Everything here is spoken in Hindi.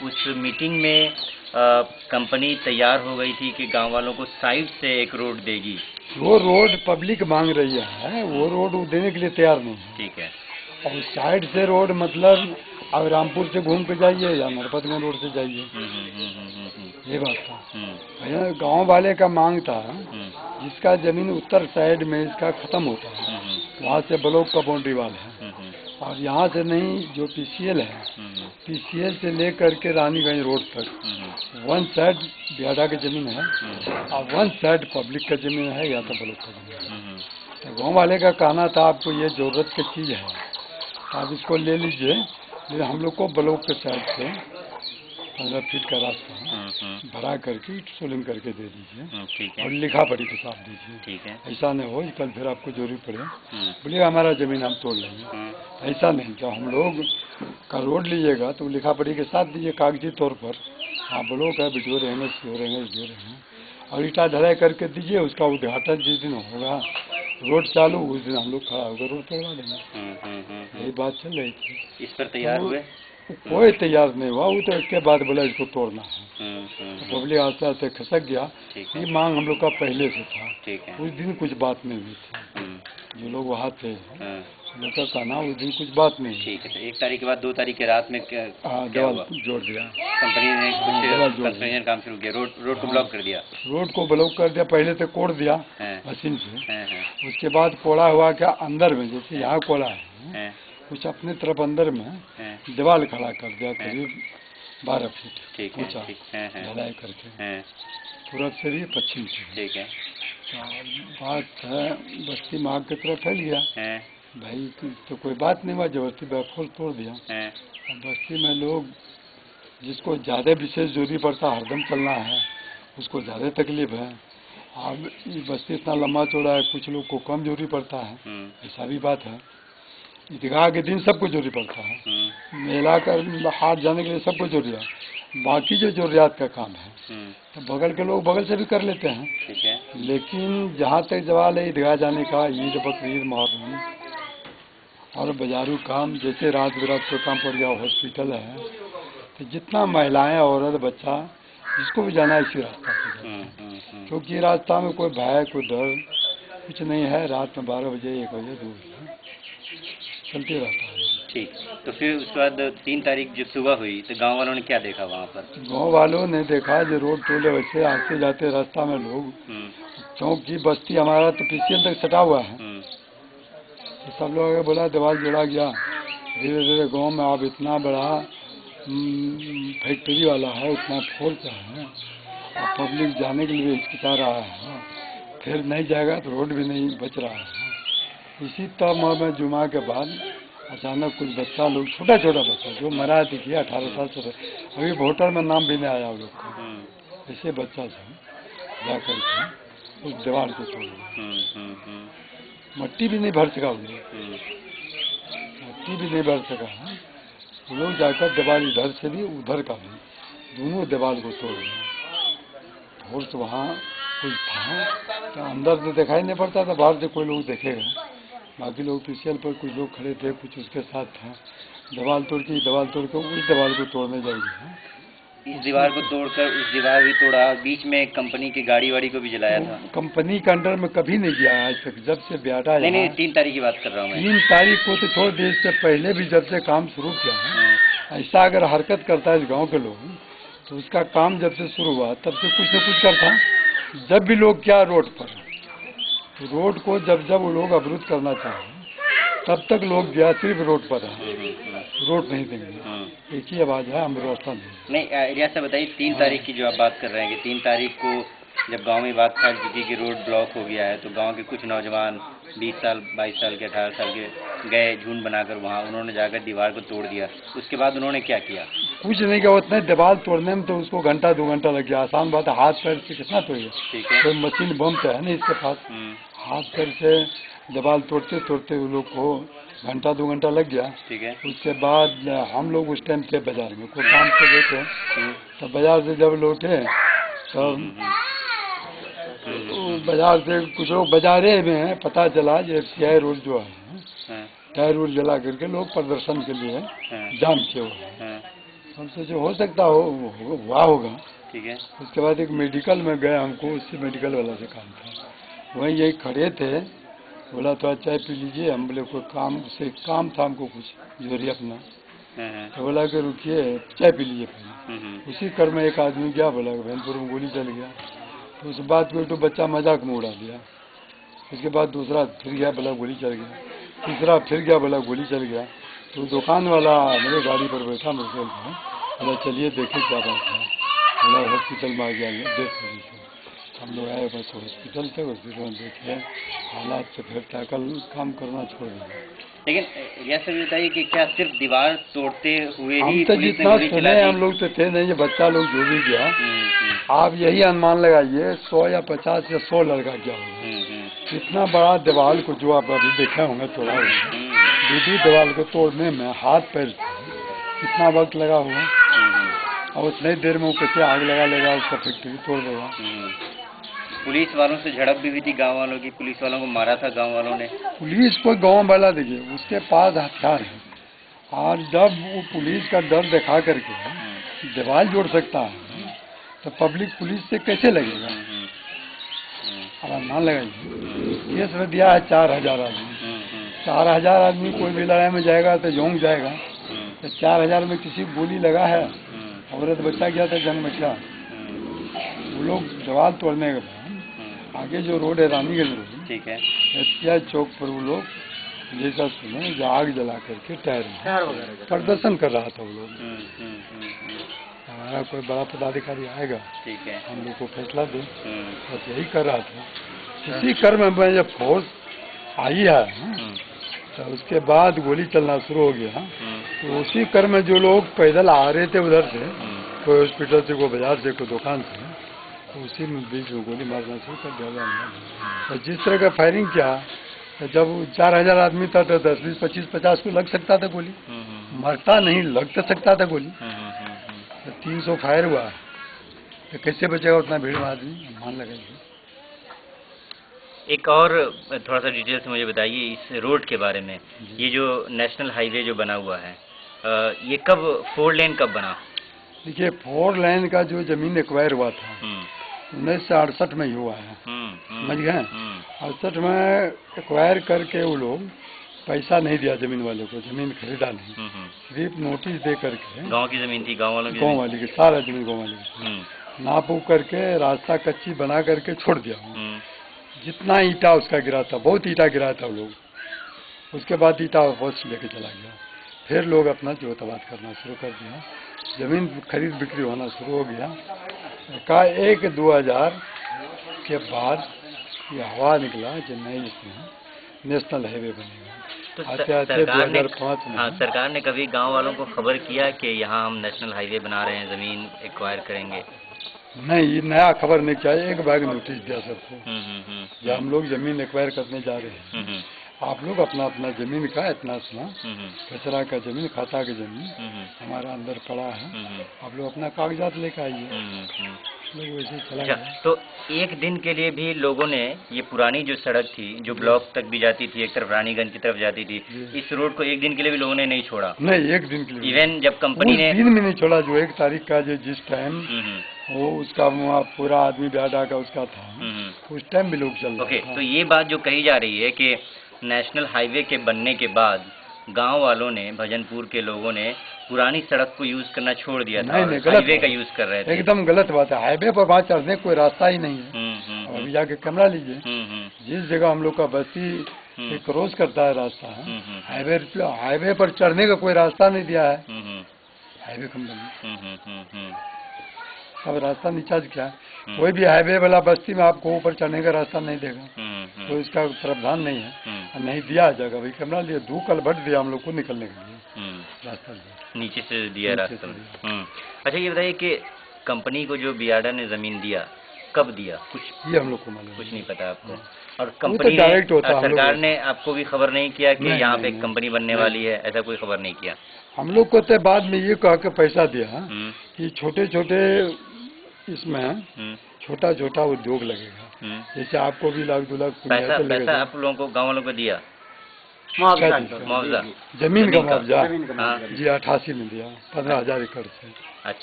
उस मीटिंग में कंपनी तैयार हो गई थी कि गांव वालों को साइड से एक रोड देगी। वो रोड पब्लिक मांग रही है, वो रोड वो देने के लिए तैयार नहीं है। ठीक है। और साइड से रोड मतलब अब रामपुर से घूम के जाइए या नरपतगंज रोड से जाइए, ये बात था। भैया गांव वाले का मांग था जिसका जमीन उत्तर साइड में इसका खत्म होता है, वहाँ से ब्लॉक का बाउंड्री वाल है, और यहाँ से नहीं जो पीसीएल है, पीसीएल से लेकर के रानीगंज रोड तक वन साइड बिहाड़ा की जमीन है और वन साइड पब्लिक का जमीन है या तो ब्लॉक का जमीन है। तो गाँव वाले का कहना था आपको ये जरूरत की चीज़ है, आप इसको ले लीजिए, लेकिन हम लोग को ब्लॉक के साइड से 15 फीट का रास्ता भरा करके सोलिंग करके दे दीजिए और लिखा पढ़ी के साथ दीजिए। ठीक है। ऐसा नहीं हो कल फिर आपको जरूरी पड़े बोलिए हमारा जमीन हम तोड़ लेंगे, ऐसा नहीं। जब हम लोग का रोड लीजिएगा तो लिखा पढ़ी के साथ दीजिए कागजी तौर पर, हाँ ब्लॉक है वीडियो रहेंगे सीओ रहेंगे वीडियो रहेंगे, और ईटा ढलाई करके दीजिए। उसका उद्घाटन जिस दिन होगा रोड चालू उस दिन हम लोग खड़ा होकर रोड तोड़वा देंगे। यही बात चल रही थी। इस पर तैयार हुए? कोई तैयार नहीं हुआ, वो तो इसके बाद बोला इसको तोड़ना है। पब्लिक आस्ते आस्ते खसक गया। ये मांग हम लोग का पहले से था, उस दिन कुछ बात नहीं हुई थी। जो लोग वहाँ थे लोग का कहना उस दिन कुछ बात नहीं। ठीक है। 1 तारीख के बाद 2 तारीख के रात में क्या देवाल जोड़ दिया कंपनी ने, कुछ कंस्ट्रक्शन काम शुरू किया, रोड को ब्लॉक कर दिया। रोड को ब्लॉक कर दिया, पहले तो कोड़ दिया मशीन से, उसके बाद कोड़ा हुआ क्या अंदर में, जैसे यहाँ कोड़ा है कुछ अपने तरफ अंदर में दीवार खड़ा कर दिया करीब 12 फीट ऊंचा ढलाई करके, पूरब से भी पश्चिम से। ठीक है। बात है बस्ती मार्ग की तरफ फैल गया भाई, तो कोई बात नहीं हुआ, जबरदस्ती बैकफोल तोड़ दिया। बस्ती में लोग जिसको ज़्यादा विशेष जरूरी पड़ता हरदम चलना है उसको ज़्यादा तकलीफ है। अब बस्ती इतना लंबा चौड़ा है, कुछ लोग को कम जरूरी पड़ता है, ऐसा भी बात है। ईदगाह के दिन सबको जरूरी पड़ता है, मेला कर हाथ जाने के लिए सबको जरूरी है। बाकी जो जरूरियात का काम है तो बगल के लोग बगल से भी कर लेते हैं। ठीक है। लेकिन जहाँ तक सवाल है ईदगाह जाने का, ईद बकरीद मुहर्रम और बाजारू काम, जैसे रात बिरात को काम पड़ गया, हॉस्पिटल है, तो जितना महिलाएं औरत बच्चा जिसको भी जाना है इसी रास्ता से जाए, क्योंकि रास्ता में कोई भय कोई डर कुछ नहीं है। रात में 12 बजे 1 बजे 2 बजे चलते रहता है। ठीक। तो फिर उसके बाद 3 तारीख जब सुबह हुई तो गांव वालों ने क्या देखा वहाँ पर? गांव वालों ने देखा जो रोड तोड़े वैसे आते जाते रास्ता में लोग, क्योंकि बस्ती हमारा तो पीसीएल तक सटा हुआ है, तो सब लोग बोला दीवार जोड़ा गया। धीरे धीरे गांव में अब इतना बड़ा फैक्ट्री वाला है, उतना फोर्स है, और पब्लिक जाने के लिए हिचकिचा रहा है, फिर नहीं जाएगा तो रोड भी नहीं बच रहा है। इसी तरह में जुमा के बाद अचानक कुछ बच्चा लोग, छोटा छोटा बच्चा जो मरा दिखिए 18 साल से, अभी वोटर में नाम भी नहीं आया लोग का, ऐसे बच्चा से जा करके उस दीवार को तोड़ दिया। मट्टी भी नहीं भर सका उन्हें, मट्टी भी नहीं भर सका। लोग जाकर दीवार इधर से भी उधर का भी दोनों दीवार को तोड़ दिया। और तो वहाँ कुछ था तो अंदर से दिखाई नहीं पड़ता था, बाहर से कोई लोग देखेगा। बाकी लोग पीसीएल पर कुछ लोग खड़े थे, कुछ उसके साथ था। दीवार तोड़ के उस दीवार को तोड़ने जाएगी। इस दीवार को तोड़कर उस दीवार भी तोड़ा, बीच में कंपनी की गाड़ी वाड़ी को भी जलाया था। कंपनी के अंडर में कभी नहीं गया आज तक, जब से बेटा। नहीं 3 तारीख की बात कर रहा हूँ मैं। 3 तारीख को तो छोड़ दिए, इससे पहले भी जब से काम शुरू किया है ऐसा अगर हरकत करता है इस गाँव के लोग, तो उसका काम जब से शुरू हुआ तब से कुछ न कुछ करता। जब भी लोग क्या रोड पर, रोड को जब जब वो लोग अवरुद्ध करना चाहें तब तक लोग गया सिर्फ रोड पर है, रोड नहीं देंगे। एक ही आवाज़ है, हम व्यवस्था नहीं। रियाज साहब बताइए, 3 तारीख की जो आप बात कर रहे हैं कि 3 तारीख को जब गांव में बात फैल चुकी कि रोड ब्लॉक हो गया है, तो गांव के कुछ नौजवान 20 साल 22 साल के 18 साल के गए झुंड बनाकर वहाँ, उन्होंने जाकर दीवार को तोड़ दिया। उसके बाद उन्होंने क्या किया? कुछ नहीं किया। उतने दीवार तोड़ने में तो उसको घंटा 2 घंटा लग गया। आसान बात है, हाथ पैर से कितना तोड़ेगा, कोई मशीन बम तो है नहीं इसके पास। हाथ पैर से दीवार तोड़ते तोड़ते उन लोग को घंटा 2 घंटा लग गया। ठीक है। उसके बाद हम लोग उस टाइम थे बाजार में, कोई काम से गए थे, तो बाजार से जब लौटे तब बाजार से कुछ लोग बाजारे में हैं, पता चला ये सीआई रोड जो है टायर रोड जला करके लोग प्रदर्शन के लिए जाम किए हुए हैं। हम सोचे हो सकता हो हुआ होगा। ठीक है। उसके बाद एक मेडिकल में गए, हमको उससे मेडिकल वाला से काम था, वहीं यही खड़े थे, बोला तो चाय पी लीजिए, हम बोले कोई काम था हमको कुछ जोरी अपना, तो बोला कि रुकिए चाय पी लीजिए पहले। उसी क्रम में एक आदमी गया, बोला कि भैनपुर में गोली चल गया, तो उस बात को तो बच्चा मजाक में उड़ा दिया। उसके बाद दूसरा फिर गया, बोला गोली चल गया, तीसरा फिर गया, बोला गोली चल गया। तो दुकान वाला मेरे गाड़ी पर बैठा मोटरसाइकिल पर, बोला चलिए देखिए क्या बात है, बोला हॉस्पिटल में आ गया डेथ हो गई। हम लोग आए बस हॉस्पिटल थे, हॉस्पिटल में देखे हालात से फिर टैकल काम करना छोड़ दिया। लेकिन यह सर बताइए कि क्या सिर्फ दीवार तोड़ते हुए ही हम तो पुलिस ने जितना गोली चला सुने दी? हम लोग तो थे नहीं, ये बच्चा लोग जो भी गया, आप यही अनुमान लगाइए 100 या 50 या 100 लड़का क्या होगा। इतना बड़ा दीवार को जो आप अभी देखे होंगे तोड़ा हुआ, दीदी दीवार को तोड़ने में हाथ पैर कितना वक्त लगा हुआ, और उतनी देर में वो कैसे आग लगा लेगा, उसका फैक्ट्री तोड़ देगा। पुलिस वालों से झड़प भी हुई थी गांव वालों की, पुलिस वालों को मारा था गांव वालों ने। पुलिस को गांव वाला देखिए उसके पास हथियार है, और जब वो पुलिस का डर दिखा करके दीवार जोड़ सकता है, तो पब्लिक पुलिस से कैसे लगेगा। अब अनुमान लगाइए, केस में दिया है 4000 आदमी, 4000 आदमी कोई भी लड़ाई में जाएगा तो जोंग जाएगा, तो 4000 में किसी को गोली लगा है, औरत बच्चा गया था जंग में, क्या वो लोग दीवार तोड़ने के बाद आगे जो रोड है रानीगंज रोड, ठीक है, एफसीआई चौक पर वो लोग जैसा सुने जो आग जला करके टायर में प्रदर्शन कर रहा था वो लोग। हमारा कोई बड़ा पदाधिकारी आएगा, ठीक है, हम लोग को फैसला दे, बस यही कर रहा था। इसी क्रम में जब फोर्स आई है तो उसके बाद गोली चलना शुरू हो गया। तो उसी क्रम में जो लोग पैदल आ रहे थे उधर से, कोई हॉस्पिटल से, कोई बाजार से, कोई दुकान से, तो उसी में बीच में गोली मारना शुरू कर दिया। तो जिस तरह का फायरिंग किया, तो जब 4000 आदमी था तो 10, 20, 25, 50 को लग सकता था गोली, मरता नहीं लग तो सकता था गोली। तो 300 फायर हुआ, तो कैसे बचेगा उतना भीड़ में आदमी, मान लगाइए। एक और थोड़ा सा डिटेल से मुझे बताइए इस रोड के बारे में। ये जो नेशनल हाईवे जो बना हुआ है, ये कब 4 लेन कब बना? देखिए 4 लेन का जो जमीन एक्वायर हुआ था 1968 में ही हुआ है, समझ गए। 68 में एक्वायर करके वो लोग पैसा नहीं दिया जमीन वाले को, जमीन खरीदा नहीं, सिर्फ नोटिस दे करके, गांव की जमीन थी, गांव वालों की, गांव वाले की सारा जमीन गांव वाले की, नाप उप करके रास्ता कच्ची बना करके छोड़ दिया। जितना ईटा उसका गिरा था, बहुत ईटा गिरा था वो लोग, उसके बाद ईटा वापस लेके चला गया। फिर लोग अपना जोतवाद करना शुरू कर दिया, जमीन खरीद बिक्री होना शुरू हो गया। का 1-2000 के बाद ये हवा निकला कि नहीं, इसमें नेशनल हाईवे बनेगा। तो आते आते 2005 में, हाँ, सरकार ने कभी गांव वालों को खबर किया कि यहाँ हम नेशनल हाईवे बना रहे हैं, जमीन एक्वायर करेंगे? नहीं, ये नया खबर नहीं किया, एक बार नोटिस दिया सबको, जब हम लोग जमीन एक्वायर करने जा रहे हैं, आप लोग अपना अपना जमीन का इतना सुना, कचरा का जमीन, खाता की जमीन हमारा अंदर पड़ा है, आप लोग अपना कागजात लेकर आइए। लोग वैसे चला गया। तो एक दिन के लिए भी लोगों ने ये पुरानी जो सड़क थी, जो ब्लॉक तक भी जाती थी, एक तरफ रानीगंज की तरफ जाती थी, इस रोड को एक दिन के लिए भी लोगों ने नहीं छोड़ा? नहीं, एक दिन के लिए। इवन जब कंपनी ने दिन में नहीं छोड़ा, जो 1 तारीख का जो जिस टाइम वो उसका पूरा आदमी ब्याडा का उसका था, उस टाइम भी लोग चल रहे थे। तो ये बात जो कही जा रही है कि नेशनल हाईवे के बनने के बाद गांव वालों ने, भजनपुर के लोगों ने पुरानी सड़क को यूज करना छोड़ दिया था, हाईवे का यूज कर रहे थे। एकदम गलत बात है, हाईवे पर वहाँ चढ़ने कोई रास्ता ही नहीं है। अभी जाके कैमरा लीजिए, जिस जगह हम लोग का बस्ती क्रॉस करता है रास्ता है, हाईवे पर चढ़ने का कोई रास्ता नहीं दिया है हाईवे कंपनी। अब रास्ता नीचा क्या है, कोई भी हाईवे वाला बस्ती में आपको ऊपर चढ़ने का रास्ता नहीं देगा, तो इसका प्रावधान नहीं है, नहीं दिया जाएगा। भाई कैमरा लिए 2 कलभट दिया हम लोग को निकलने के लिए, रास्ता नीचे से दिया रास्ता। अच्छा, ये बताइए कि कंपनी को जो बियाडा ने जमीन दिया, कब दिया? कुछ ये हम लोग को मालूम, कुछ नहीं पता आपको। और कंपनी डायरेक्ट होता, सरकार ने आपको भी खबर नहीं किया कि यहाँ पे कंपनी बनने वाली है, ऐसा कोई खबर नहीं किया? हम लोग को तो बाद में ये कह के पैसा दिया कि छोटे छोटे इसमें छोटा छोटा उद्योग लगेगा, जैसे आपको भी 1 लाख 2 लाख पैसा आप लोगों को, गाँव वालों को दिया? मुआवजा क्या चीज़ का? मुआवजा जमीन का जमीन का। मुआवजा जमीन का हाँ। मुआवजा। जी 88 में दिया 15,000 एकड़ से। अच्छा।